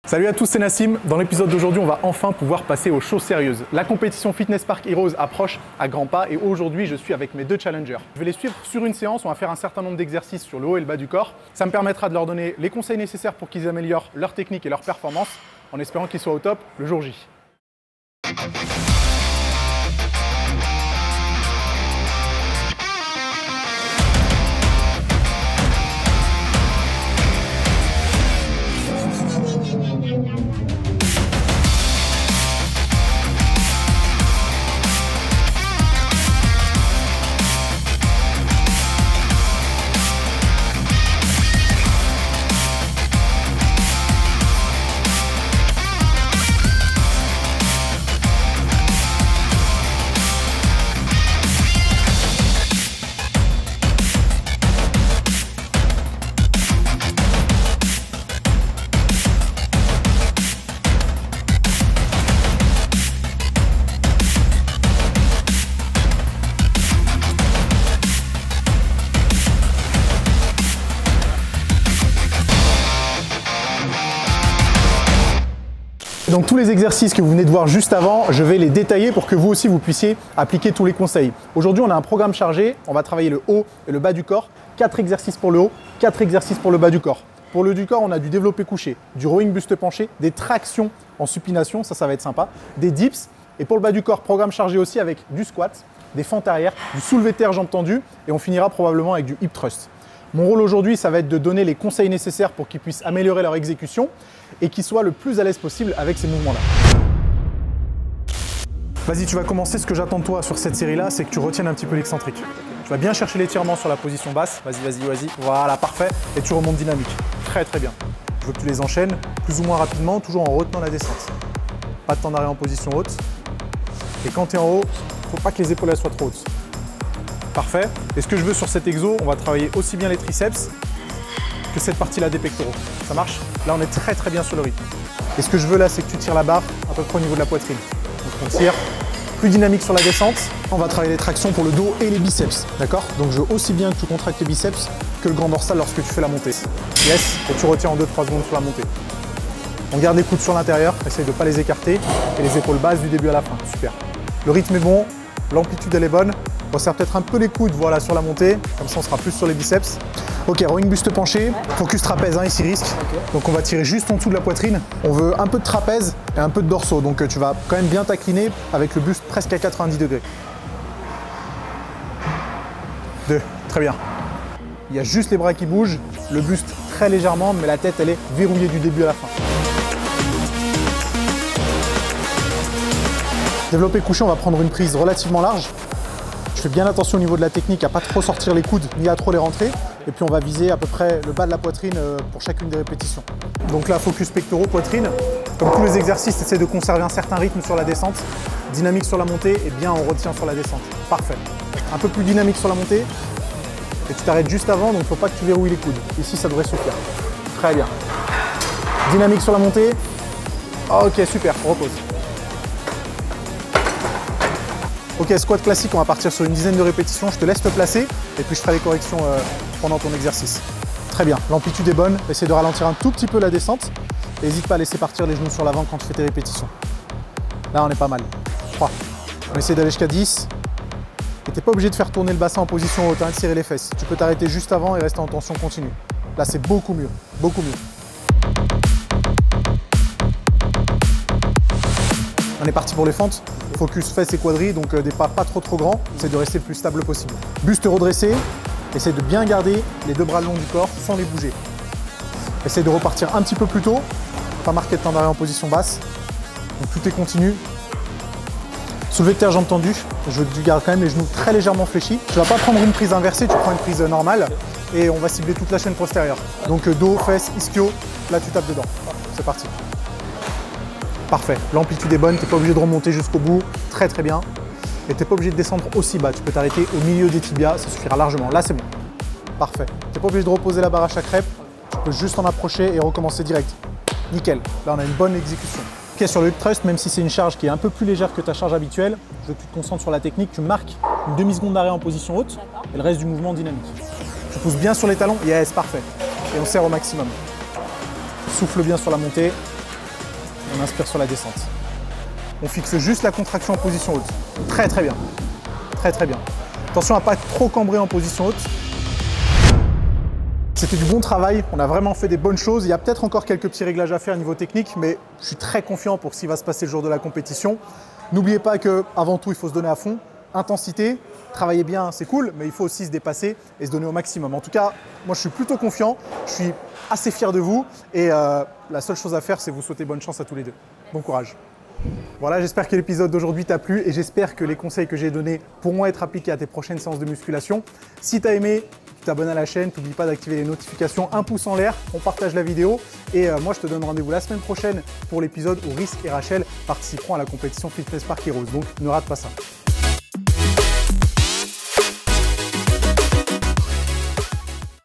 Salut à tous, c'est Nassim. Dans l'épisode d'aujourd'hui, on va enfin pouvoir passer aux choses sérieuses. La compétition Fitness Park Heroes approche à grands pas et aujourd'hui, je suis avec mes deux challengers. Je vais les suivre sur une séance, on va faire un certain nombre d'exercices sur le haut et le bas du corps. Ça me permettra de leur donner les conseils nécessaires pour qu'ils améliorent leur technique et leur performance en espérant qu'ils soient au top le jour J. Donc tous les exercices que vous venez de voir juste avant, je vais les détailler pour que vous aussi vous puissiez appliquer tous les conseils. Aujourd'hui, on a un programme chargé, on va travailler le haut et le bas du corps. 4 exercices pour le haut, 4 exercices pour le bas du corps. Pour le haut du corps, on a du développé couché, du rowing buste penché, des tractions en supination, ça va être sympa, des dips. Et pour le bas du corps, programme chargé aussi avec du squat, des fentes arrière, du soulevé de terre jambes tendues et on finira probablement avec du hip thrust. Mon rôle aujourd'hui, ça va être de donner les conseils nécessaires pour qu'ils puissent améliorer leur exécution et qu'ils soient le plus à l'aise possible avec ces mouvements-là. Vas-y, tu vas commencer. Ce que j'attends de toi sur cette série-là, c'est que tu retiennes un petit peu l'excentrique. Tu vas bien chercher l'étirement sur la position basse. Vas-y. Voilà, parfait. Et tu remontes dynamique. Très bien. Je veux que tu les enchaînes plus ou moins rapidement, toujours en retenant la descente. Pas de temps d'arrêt en position haute. Et quand tu es en haut, il ne faut pas que les épaules soient trop hautes. Parfait. Et ce que je veux sur cet exo, on va travailler aussi bien les triceps que cette partie-là des pectoraux. Ça marche? Là, on est très bien sur le rythme. Et ce que je veux là, c'est que tu tires la barre à peu près au niveau de la poitrine. Donc on tire, plus dynamique sur la descente. On va travailler les tractions pour le dos et les biceps. D'accord? Donc je veux aussi bien que tu contractes tes biceps que le grand dorsal lorsque tu fais la montée. Yes. Et tu retiens en 2-3 secondes sur la montée. On garde les coudes sur l'intérieur, essaye de ne pas les écarter. Et les épaules basses du début à la fin. Super. Le rythme est bon, l'amplitude elle est bonne. On resserre peut-être un peu les coudes, voilà, sur la montée. Comme ça, on sera plus sur les biceps. Ok, rowing buste penché, focus trapèze, ici risque. Okay. Donc on va tirer juste en dessous de la poitrine. On veut un peu de trapèze et un peu de dorsaux. Donc tu vas quand même bien t'incliner avec le buste presque à 90 degrés. 2, très bien. Il y a juste les bras qui bougent, le buste très légèrement, mais la tête, elle est verrouillée du début à la fin. Développé couché, on va prendre une prise relativement large. Je fais bien attention au niveau de la technique à pas trop sortir les coudes ni à trop les rentrer. Et puis on va viser à peu près le bas de la poitrine pour chacune des répétitions. Donc là, focus pectoraux, poitrine. Comme tous les exercices, essaie de conserver un certain rythme sur la descente. Dynamique sur la montée et bien on retient sur la descente. Parfait. Un peu plus dynamique sur la montée. Et tu t'arrêtes juste avant, donc il ne faut pas que tu verrouilles les coudes. Ici, ça devrait suffire. Très bien. Dynamique sur la montée. Ok, super, repose. Ok, squat classique, on va partir sur une dizaine de répétitions. Je te laisse te placer et puis je ferai les corrections pendant ton exercice. Très bien, l'amplitude est bonne. Essaie de ralentir un tout petit peu la descente. N'hésite pas à laisser partir les genoux sur l'avant quand tu fais tes répétitions. Là, on est pas mal. 3. On essaie d'aller jusqu'à 10. Et tu n'es pas obligé de faire tourner le bassin en position haute, hein, de serrer les fesses. Tu peux t'arrêter juste avant et rester en tension continue. Là, c'est beaucoup mieux, beaucoup mieux. On est parti pour les fentes. Focus fesses et quadris, donc des pas pas trop grands. Essaye de rester le plus stable possible. Buste redressé. Essaye de bien garder les deux bras le long du corps sans les bouger. Essaye de repartir un petit peu plus tôt. Pas marquer de temps d'arrêt en position basse. Donc tout est continu. Soulevé de terre, jambes tendues. Je veux que tu gardes quand même les genoux très légèrement fléchis. Tu ne vas pas prendre une prise inversée, tu prends une prise normale. Et on va cibler toute la chaîne postérieure. Donc dos, fesses, ischio. Là, tu tapes dedans. C'est parti. Parfait, l'amplitude est bonne, tu n'es pas obligé de remonter jusqu'au bout, très bien. Et tu n'es pas obligé de descendre aussi bas, tu peux t'arrêter au milieu des tibias, ça suffira largement. Là c'est bon, parfait. Tu n'es pas obligé de reposer la barre à chaque rep, tu peux juste en approcher et recommencer direct. Nickel, là on a une bonne exécution. Ok, sur le hip thrust, même si c'est une charge qui est un peu plus légère que ta charge habituelle, je veux que tu te concentres sur la technique, tu marques une demi-seconde d'arrêt en position haute et le reste du mouvement dynamique. Tu pousses bien sur les talons, yes, parfait. Et on serre au maximum. Souffle bien sur la montée. On inspire sur la descente. On fixe juste la contraction en position haute. Très très bien. Très très bien. Attention à ne pas trop cambrer en position haute. C'était du bon travail, on a vraiment fait des bonnes choses. Il y a peut-être encore quelques petits réglages à faire au niveau technique, mais je suis très confiant pour ce qui va se passer le jour de la compétition. N'oubliez pas qu'avant tout, il faut se donner à fond. Intensité, travailler bien, c'est cool, mais il faut aussi se dépasser et se donner au maximum. En tout cas, moi, je suis plutôt confiant. Je suis assez fier de vous. Et la seule chose à faire, c'est vous souhaiter bonne chance à tous les deux. Bon courage. Voilà, j'espère que l'épisode d'aujourd'hui t'a plu et j'espère que les conseils que j'ai donnés pourront être appliqués à tes prochaines séances de musculation. Si tu as aimé, tu t'abonnes à la chaîne, n'oublie pas d'activer les notifications, un pouce en l'air, on partage la vidéo et moi je te donne rendez-vous la semaine prochaine pour l'épisode où Risk et Rachel participeront à la compétition Fitness Park Heroes, donc ne rate pas ça.